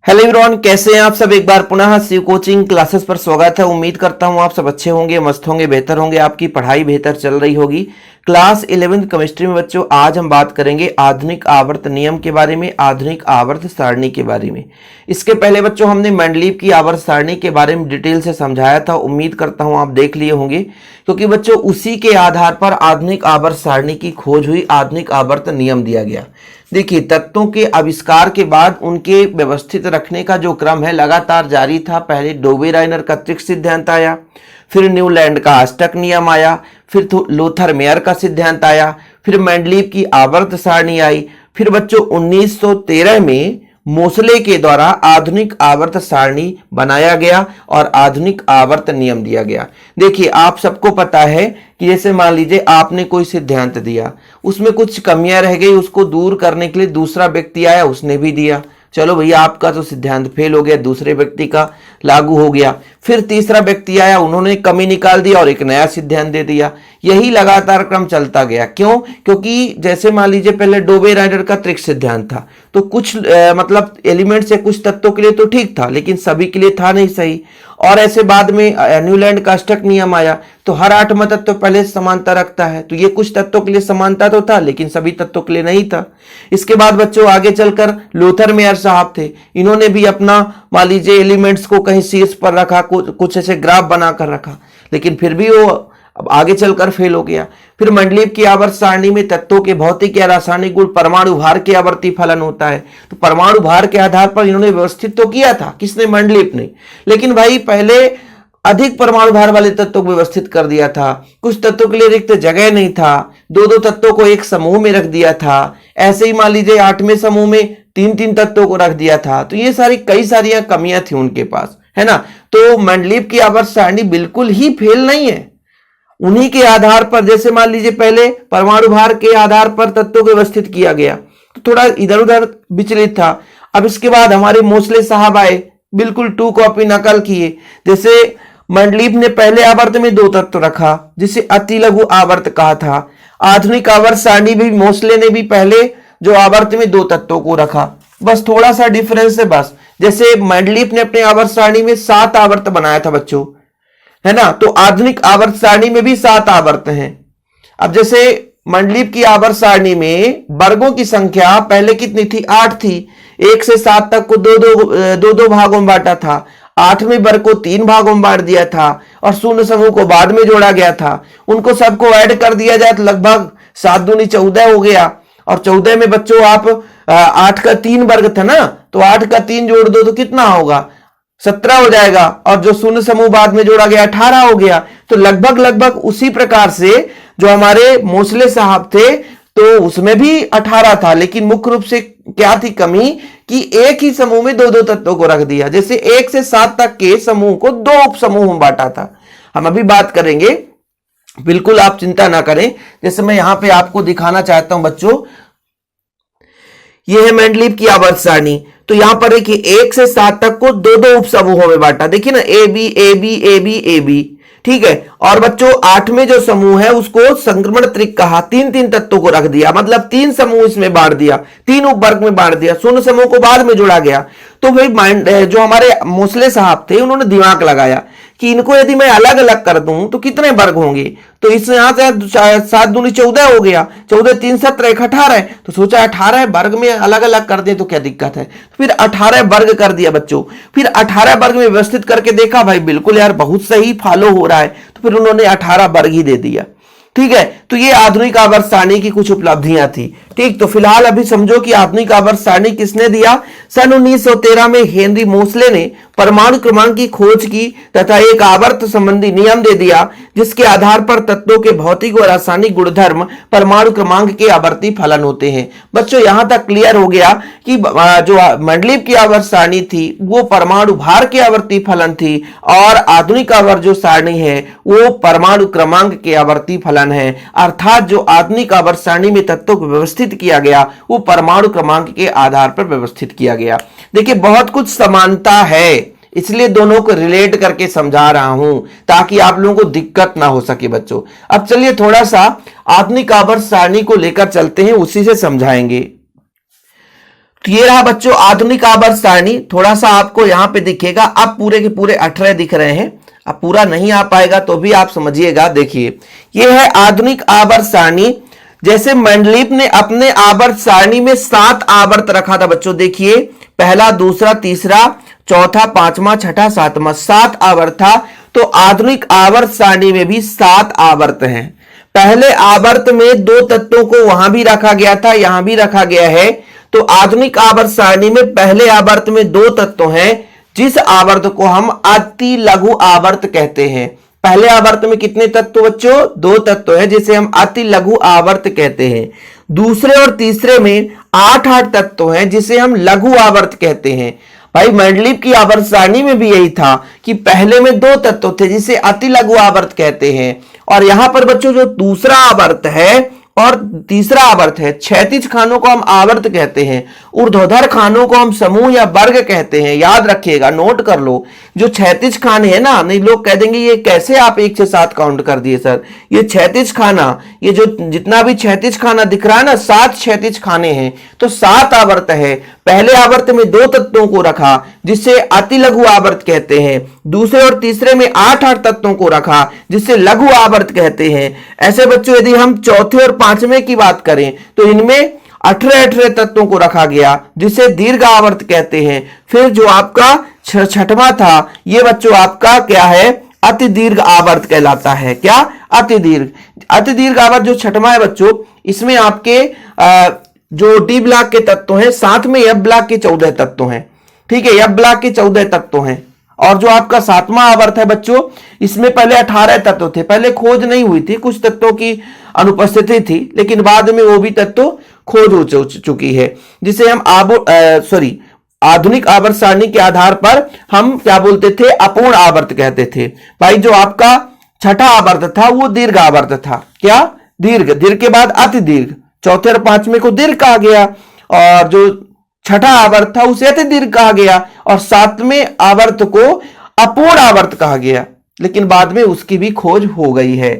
Hello everyone, कैसे हैं आप सब। एक बार पुनः शिव कोचिंग क्लासेस पर स्वागत है। उम्मीद करता हूं आप सब अच्छे होंगे, मस्त होंगे, बेहतर होंगे, आपकी पढ़ाई बेहतर चल रही होगी। क्लास 11th केमिस्ट्री में बच्चों आज हम बात करेंगे आधुनिक आवर्त नियम के बारे में, आधुनिक आवर्त सारणी के बारे में। इसके पहले बच्चों हमने मेंडलीव की आवर्त सारणी के बारे में डिटेल से समझाया था। उम्मीद करता हूं आप देख लिए होंगे, क्योंकि बच्चों उसी के आधार पर आधुनिक आवर्त सारणी की खोज हुई, आधुनिक आवर्त नियम दिया गया। देखिए, तत्वों के आविष्कार के बाद उनके व्यवस्थित रखने का जो क्रम है लगातार जारी था। पहले डोबेराइनर का त्रिक सिद्धांत आया, फिर न्यूलैंड का अष्टक नियम आया, फिर लोथर मेयर का सिद्धांत आया, फिर मेंडलीव की आवर्त सारणी आई, फिर बच्चों 1913 में मोसले के द्वारा आधुनिक आवर्त सारणी बनाया गया और आधुनिक आवर्त नियम दिया गया। देखिए, आप सबको पता है कि जैसे मान लीजिए आपने कोई सिद्धांत दिया, उसमें कुछ कमियां रह गई, उसको दूर करने के लिए दूसरा व्यक्ति आया, उसने भी दिया। चलो भैया, आपका तो सिद्धांत फेल हो गया, दूसरे व्यक्ति का लागू हो गया। फिर तीसरा व्यक्ति आया, उन्होंने कमी निकाल दिया और एक नया सिद्धांत दे दिया। यही लगातार क्रम चलता गया। क्यों? क्योंकि जैसे मान लीजिए पहले डोबेराइनर का त्रिक सिद्धांत था, तो कुछ मतलब एलिमेंट से कुछ तत्वों के लिए तो ठीक था, लेकिन सभी के लिए था नहीं सही। और ऐसे बाद में न्यूलैंड का अष्टक नियम आया, तो हर आठवां तत्व पहले समानता रखता है, तो ये कुछ तत्वों के लिए समानता तो था, लेकिन सभी तत्वों के लिए नहीं था। इसके बाद बच्चों आगे चलकर लोथर मेयर साहब थे, इन्होंने भी अपना मान लीजिए एलिमेंट्स को कहीं शीर्ष पर रखा, कुछ ऐसे ग्राफ बनाकर रखा, लेकिन फिर भी वो अब आगे चलकर फेल हो गया। फिर मेंडलीव की आवर्त सारणी में तत्वों के भौतिक या रासायनिक गुण परमाणु भार के आवर्ती फलन होता है, तो परमाणु भार के आधार पर इन्होंने व्यवस्थित तो किया था, किसने? मेंडलीव ने। लेकिन भाई पहले अधिक परमाणु भार वाले तत्वों को व्यवस्थित कर दिया था, कुछ तत्वों के लिए रिक्त जगह नहीं था, दो दो तत्वों को एक समूह में रख दिया था। ऐसे ही मान लीजिए 8वें समूह में तीन तीन तत्वों को रख दिया था। तो ये सारी कई सारी कमियां थी उनके पास, है ना। तो मेंडलीव की आवर्त सारणी बिल्कुल ही फेल नहीं है। उन्हीं के आधार पर, जैसे मान लीजिए पहले परमाणु भार के आधार पर तत्वों को व्यवस्थित किया गया, तो थोड़ा इधर उधर विचलित था। अब इसके बाद हमारे मोसले साहब आए, बिल्कुल टू कॉपी नकल किए। जैसे मेंडलीव ने पहले आवर्त में दो तत्व रखा, जिसे अति लघु आवर्त कहा था। आधुनिक आवर्त सारणी भी मोसले ने भी पहले जो आवर्त में दो तत्वों को रखा, बस थोड़ा सा डिफरेंस है बस। जैसे मेंडलीव ने अपने आवर्त सारणी में 7 आवर्त बनाया था बच्चों, है ना, तो आधुनिक आवर्त सारणी में भी 7 आवर्त हैं। अब जैसे मेंडलीव की आवर्त सारणी में वर्गों की संख्या पहले कितनी थी? 8 थी। 1 से 7 तक को दो भागों में बांटा था। 8वें वर्ग को 3 भागों में बांट दिया था और शून्य समूह को बाद में जोड़ा गया था। उनको सबको ऐड कर दिया जाए तो लगभग 7 दूनी 14 हो गया। और 14 में बच्चों आप 8 का 3 वर्ग था ना, तो 8 का 3 जोड़ दो तो कितना होगा? 17 हो जाएगा। और जो शून्य समूह बाद में जोड़ा गया 18 हो गया। तो लगभग उसी प्रकार से जो हमारे मोसले साहब थे, तो उसमें भी 18 था, लेकिन मुख्य रूप से क्या थी कमी कि एक ही समूह में दो दो तत्वों को रख दिया। जैसे 1 से 7 तक के समूह को 2 उप समूह में बांटा था। हम अभी बात करेंगे, बिल्कुल आप चिंता ना करें। जैसे मैं यहां पे आपको दिखाना चाहता हूं बच्चों, यह है मेंडलीव की आवर्त सारणी। तो यहां पर देखिए 1 से 7 तक को दो दो उप समूहों में बांटा। देखिए ना, A B A B A B A B, ठीक है। और बच्चों 8वें जो समूह है उसको संक्रमण त्रिक कहा, 3 तत्वों को रख दिया, मतलब 3 समूह इसमें बांट दिया, 3 उप वर्ग में बांट दिया, शून्य समूह को बाद में जोड़ा गया। तो भाई जो हमारे मोसले साहब थे, उन्होंने दिमाग लगाया कि इनको यदि मैं अलग अलग कर दूं तो कितने वर्ग होंगे। तो इस यहां से 7 दूनी 14 हो गया, 14 3 17 1 18, तो सोचा 18 वर्ग में अलग अलग कर दे तो क्या दिक्कत है। तो फिर 18 वर्ग कर दिया बच्चों। फिर 18 वर्ग में व्यवस्थित करके देखा, भाई बिल्कुल यार बहुत सही फॉलो हो रहा है, तो फिर उन्होंने 18 वर्ग ही दे दिया। ठीक है, तो ये आधुनिक आवर्त सारणी की कुछ उपलब्धियां थी। ठीक, तो फिलहाल अभी समझो कि आधुनिक आवर्त सारणी किसने दिया? सन 1913 में हेनरी मोसले ने परमाणु क्रमांक की खोज की तथा एक आवर्त संबंधी नियम दे दिया, जिसके आधार पर तत्वों के भौतिक और रासायनिक गुणधर्म परमाणु क्रमांक के आवर्ती फलन होते हैं। बच्चों यहां तक क्लियर हो गया कि जो मेंडलीव की आवर्त सारणी थी वो परमाणु भार के आवर्ती फलन थी, और आधुनिक आवर्त जो सारणी है वो परमाणु क्रमांक के आवर्ती फलन है। अर्थात जो आधुनिक आवर्त सारणी में तत्वों को व्यवस्थित किया गया वो परमाणु क्रमांक के आधार पर व्यवस्थित किया गया। देखिए, बहुत कुछ समानता है, इसलिए दोनों को रिलेट करके समझा रहा हूं ताकि आप लोगों को दिक्कत ना हो सके बच्चों। अब चलिए थोड़ा सा आधुनिक आवर्त सारणी को लेकर चलते हैं, उसी से समझाएंगे। तो ये रहा बच्चों आधुनिक आवर्त सारणी। थोड़ा सा आपको यहां पे दिखेगा, अब पूरे के पूरे 18 दिख रहे हैं, अब पूरा नहीं आ पाएगा तो भी आप समझिएगा। देखिए ये है आधुनिक आवर्त सारणी। जैसे मेंडलीव ने अपने आवर्त सारणी में 7 आवर्त रखा था बच्चों, देखिए पहला, दूसरा, तीसरा, चौथा, पांचवा, छठा, सातवां, 7 आवर्त था। तो आधुनिक आवर्त सारणी में भी 7 आवर्त हैं। पहले आवर्त में 2 तत्वों को वहां भी रखा गया था, यहां भी रखा गया है। तो आधुनिक आवर्त सारणी में पहले आवर्त में 2 तत्व हैं, जिस आवर्त को हम अति लघु आवर्त कहते हैं। पहले आवर्त में कितने तत्व बच्चों? 2 तत्व है, जिसे हम अति लघु आवर्त कहते हैं। दूसरे और तीसरे में 8 तत्व हैं, जिसे हम लघु आवर्त कहते हैं। भाई मेंडलीव की आवर्त सारणी में भी यही था कि पहले में 2 तत्व थे, जिसे अति लघु आवर्त कहते हैं। और यहां पर बच्चों जो दूसरा आवर्त है और तीसरा आवर्त है, क्षैतिज खानों को हम आवर्त कहते हैं, ऊर्ध्वाधर खानों को हम समूह या वर्ग कहते हैं। याद रखिएगा, नोट कर लो। जो क्षैतिज खाने हैं ना, नहीं लोग कह देंगे ये कैसे आप 1 से 7 काउंट कर दिए सर। ये क्षैतिज खाना, ये जो जितना भी क्षैतिज खाना दिख रहा है ना, 7 क्षैतिज खाने हैं, तो 7 आवर्त है। पहले आवर्त में 2 तत्वों को रखा, जिससे अति लघु आवर्त कहते हैं। दूसरे और तीसरे में 8 तत्वों को रखा, जिससे लघु आवर्त कहते हैं। ऐसे बच्चों यदि हम चौथे और पांचवें की बात करें तो इनमें 18 तत्वों को रखा गया, जिसे दीर्घ आवर्त कहते हैं। फिर जो आपका छठवां था, ये बच्चों आपका क्या है? अति दीर्घ आवर्त कहलाता है। क्या? अति दीर्घ आवर्त जो छठवां है बच्चों, इसमें आपके जो डी ब्लॉक के तत्व हैं, साथ में एफ ब्लॉक के 14 तत्व हैं। ठीक है, एफ ब्लॉक के 14 तत्व हैं। और जो आपका 7वां आवर्त है बच्चों, इसमें पहले 18 तत्व थे। पहले खोज नहीं हुई थी, कुछ तत्वों की अनुपस्थिति थी, लेकिन बाद में वो भी तत्व खोज हो चुकी है, जिसे हम आधुनिक आवर्त सारणी के आधार पर हम क्या बोलते थे? अपूर्ण आवर्त कहते थे। भाई जो आपका छठा आवर्त था वो दीर्घ आवर्त था। क्या? दीर्घ के बाद अति दीर्घ, चौथे और पांचवें को दीर्घ कहा गया, और जो छठा आवर्त था उसे अति दीर्घ कहा गया, और 7वें आवर्त को अपूर्ण आवर्त कहा गया, लेकिन बाद में उसकी भी खोज हो गई है।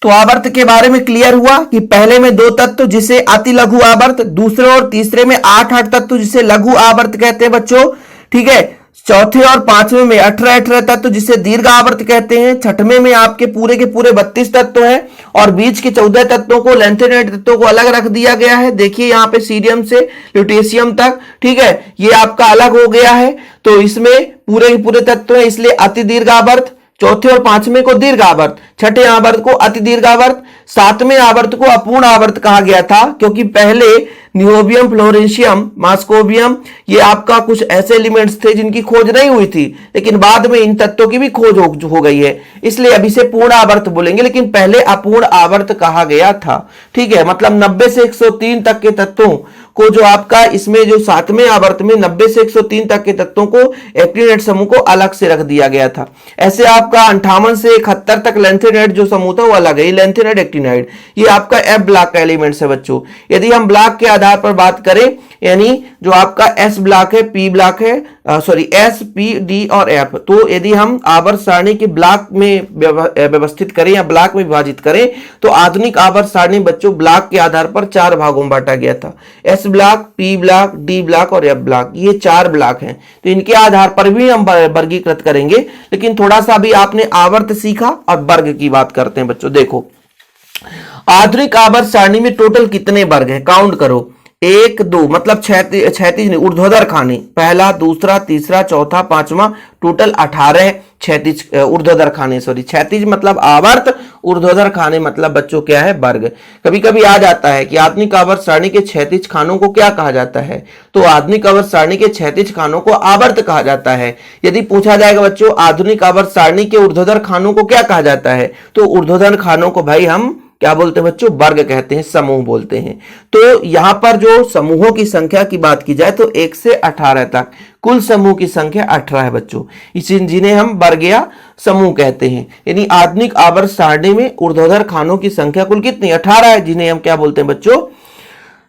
तो आवर्त के बारे में क्लियर हुआ कि पहले में 2 तत्व जिसे अति लघु आवर्त, दूसरे और तीसरे में 8 तत्व जिसे लघु आवर्त कहते हैं बच्चों। ठीक है, चौथे और पांचवें में 18 तत्व जिसे दीर्घ आवर्त कहते हैं। छठवें में आपके पूरे के पूरे 32 तत्व हैं, और बीच के 14 तत्वों को, लैंथेनाइड तत्वों को अलग रख दिया गया है। देखिए यहाँ पे सीरियम से ल्यूटेशियम तक, ठीक है, ये आपका अलग हो गया है। तो इसमें पूरे के पूरे तत्व है, इसलिए अति दीर्घ आवर्त। चौथे और पांचवें को दीर्घ आवर्त, छठे आवर्त को अति दीर्घ आवर्त, 7वें आवर्त को अपूर्ण आवर्त कहा गया था, क्योंकि पहले नियोबियम, फ्लोरेंशियम, मास्कोबियम, ये आपका कुछ ऐसे एलिमेंट्स थे जिनकी खोज नहीं हुई थी, लेकिन बाद में इन तत्वों की भी खोज हो गई है, इसलिए अभी से पूर्ण आवर्त बोलेंगे, लेकिन पहले अपूर्ण आवर्त कहा गया था। ठीक है, मतलब 90 से 103 तक के तत्वों को, जो आपका इसमें जो 7वें आवर्त में 90 से 103 तक के तत्वों को, एक्टिनेट समूह को अलग से रख दिया गया था। ऐसे आपका 58 से 71 तक लेंथेनाइड जो समूह था वो अलग है, लेंथेनाइड, एक्टिनाइड, ये आपका एफ ब्लॉक का एलिमेंट्स है बच्चों। यदि हम ब्लॉक के आधार पर बात करें, यानी जो आपका एस ब्लॉक है, पी ब्लॉक है, एस, पी, डी और एफ, तो यदि हम आवर्त सारणी के ब्लॉक में व्यवस्थित करें या ब्लॉक में विभाजित करें, तो आधुनिक आवर्त सारणी बच्चों ब्लॉक के आधार पर 4 भागों में बांटा गया था। S block, P block, D block और एफ ब्लॉक, ये 4 ब्लॉक हैं। तो इनके आधार पर भी हम वर्गीकृत करेंगे, लेकिन थोड़ा सा भी आपने आवर्त सीखा और वर्ग की बात करते हैं बच्चों। देखो आधुनिक आवर्त सारणी में टोटल कितने वर्ग हैं, काउंट करो। 1, 2, मतलब क्षैतिज नहीं, ऊर्ध्वाधर खाने, पहला, दूसरा, तीसरा, चौथा, पांचवा, टोटल 18 क्षैतिज ऊर्ध्वाधर खाने, क्षैतिज मतलब आवर्त, ऊर्ध्वाधर खाने मतलब बच्चों क्या है, वर्ग। कभी कभी आ जाता है कि आधुनिक आवर्त सारणी के क्षैतिज खानों को क्या कहा जाता है, तो आधुनिक आवर्त सारणी के क्षैतिज खानों को आवर्त कहा जाता है। यदि पूछा जाएगा बच्चों आधुनिक आवर्त सारणी के ऊर्ध्वाधर खानों को क्या कहा जाता है, तो ऊर्ध्वाधर खानों को भाई हम क्या बोलते हैं बच्चों, वर्ग कहते हैं, समूह बोलते हैं। तो यहां पर जो समूहों की संख्या की बात की जाए तो 1 से 18 तक कुल समूह की संख्या 18 है बच्चों, इसी जिन्हें हम वर्गीय समूह कहते हैं। यानी आधुनिक आवर्त सारणी में ऊर्ध्वाधर खानों की संख्या कुल कितनी, 18 है, जिन्हें हम क्या बोलते हैं बच्चों,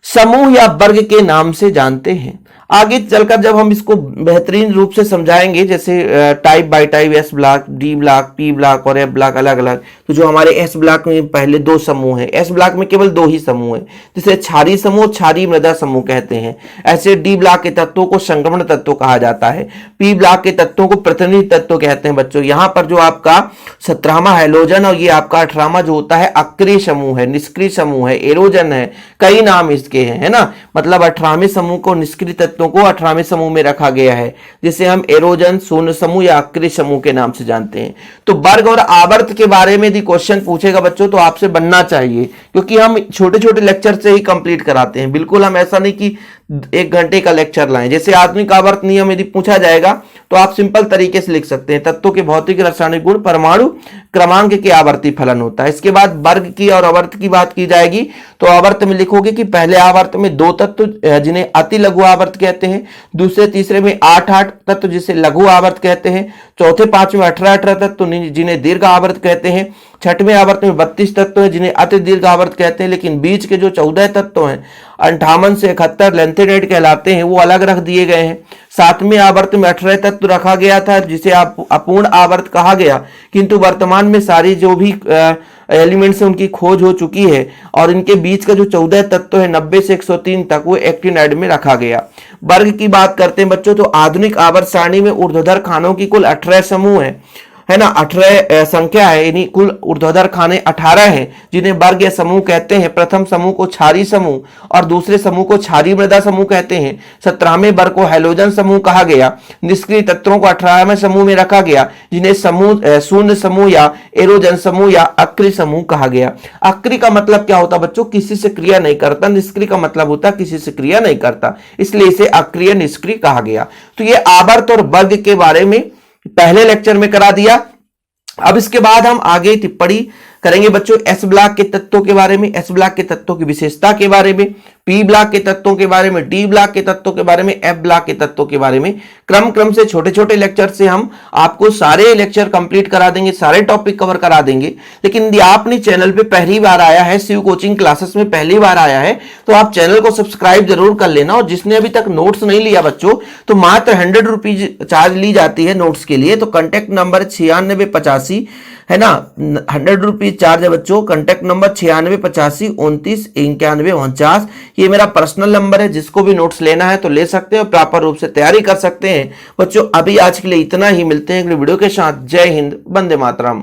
समूह या वर्ग के नाम से जानते हैं। आगे चलकर जब हम इसको बेहतरीन रूप से समझाएंगे, जैसे type bye type, S block, D block, P block और एफ ब्लॉक अलग अलग, तो जो हमारे एस ब्लॉक में पहले 2 समूह हैं, एस ब्लॉक में केवल 2 ही समूह हैं, जिसे क्षारीय समूह, क्षारीय मृदा समूह कहते हैं। ऐसे डी ब्लॉक के तत्वों को संक्रमण तत्व कहा जाता है। पी ब्लॉक के तत्वों को प्रतिनिधि तत्व कहते हैं। बच्चों यहाँ पर जो आपका 17वां हैलोजन और ये आपका 18वां जो होता है अक्रिय समूह है, निष्क्रिय समूह है, एरोजन है, कई नाम इसके हैं, है ना। मतलब 18वें समूह को, निष्क्रिय तत्वों को 18वें समूह में रखा गया है, जिसे हम एरोजन, शून्य समूह या अक्रिय समूह के नाम से जानते हैं। तो वर्ग और आवर्त के बारे में यदि क्वेश्चन पूछेगा बच्चों तो आपसे बनना चाहिए, क्योंकि हम छोटे छोटे लेक्चर से ही कंप्लीट कराते हैं। बिल्कुल हम ऐसा नहीं कि 1 घंटे का लेक्चर लाएं। जैसे आधुनिक आवर्त नियम यदि पूछा जाएगा तो आप सिंपल तरीके से लिख सकते हैं, तत्वों के भौतिक रासायनिक गुण, परमाणु क्रमांक के आवर्ती फलन होता है। इसके बाद वर्ग की और आवर्त की बात की जाएगी तो आवर्त में लिखोगे कि पहले आवर्त में 2 तत्व जिन्हें अति लघु आवर्त कहते हैं, दूसरे तीसरे में 8 तत्व जिसे लघु आवर्त कहते हैं, चौथे पांचवें 18 तत्व जिन्हें दीर्घ आवर्त कहते हैं, छठवें आवर्त में 32 तत्व हैं जिन्हें अति दीर्घ आवर्त कहते हैं, लेकिन बीच के जो 14 तत्व हैं 58 से 71 लेंथेनेट कहलाते हैं, वो अलग रख दिए गए हैं। 7वें आवर्त में 18 तत्व रखा गया था जिसे अपूर्ण आवर्त कहा गया, किंतु वर्तमान में सारी जो भी एलिमेंट्स है उनकी खोज हो चुकी है और इनके बीच का जो 14 तत्व है 90 से 103 तक वो एक्टिनाइड में रखा गया। वर्ग की बात करते हैं बच्चों तो आधुनिक आवर्त सारणी में ऊर्ध्वाधर खानों की कुल 18 समूह है ना, 18 संख्या है, यानी कुल ऊर्ध्वाधर खाने 18 हैं जिन्हें वर्ग या समूह कहते हैं। प्रथम समूह को क्षारीय समूह और दूसरे समूह को क्षारीय मृदा समूह कहते हैं। 17वें वर्ग को हैलोजन समूह कहा गया। निष्क्रिय तत्वों को 18वें समूह में रखा गया जिन्हें समूह शून्य समूह या एरोजन समूह या अक्रिय समूह कहा गया। अक्रिय का मतलब क्या होता बच्चों? किसी से क्रिया नहीं करता। निष्क्रिय का मतलब होता किसी से क्रिया नहीं करता, इसलिए इसे अक्रिय निष्क्रिय कहा गया। तो ये आवर्त और वर्ग के बारे में पहले लेक्चर में करा दिया। अब इसके बाद हम आगे टिप्पणी करेंगे बच्चों एस ब्लॉक के तत्वों के बारे में, एस ब्लॉक के तत्वों की विशेषता के बारे में, पी ब्लॉक के तत्वों के बारे में, डी ब्लॉक के तत्वों के बारे में, एफ ब्लॉक के तत्वों के बारे में। क्रम से छोटे छोटे लेक्चर से हम आपको सारे लेक्चर कंप्लीट करा देंगे, सारे टॉपिक कवर करा देंगे। लेकिन यदि आपने चैनल पे पहली बार आया है, शिव कोचिंग क्लासेस में पहली बार आया है, तो आप चैनल को सब्सक्राइब जरूर कर लेना। और जिसने अभी तक नोट्स नहीं लिया बच्चों, तो मात्र 100 रुपीज चार्ज ली जाती है नोट्स के लिए। तो कॉन्टैक्ट नंबर 9685 है ना, 100 रुपीज चार्ज है बच्चों। कॉन्टैक्ट नंबर 9685 29 91 49, ये मेरा पर्सनल नंबर है। जिसको भी नोट्स लेना है तो ले सकते हैं, प्रॉपर रूप से तैयारी कर सकते हैं बच्चों। अभी आज के लिए इतना ही, मिलते हैं अगले वीडियो के साथ। जय हिंद, वंदे मातरम।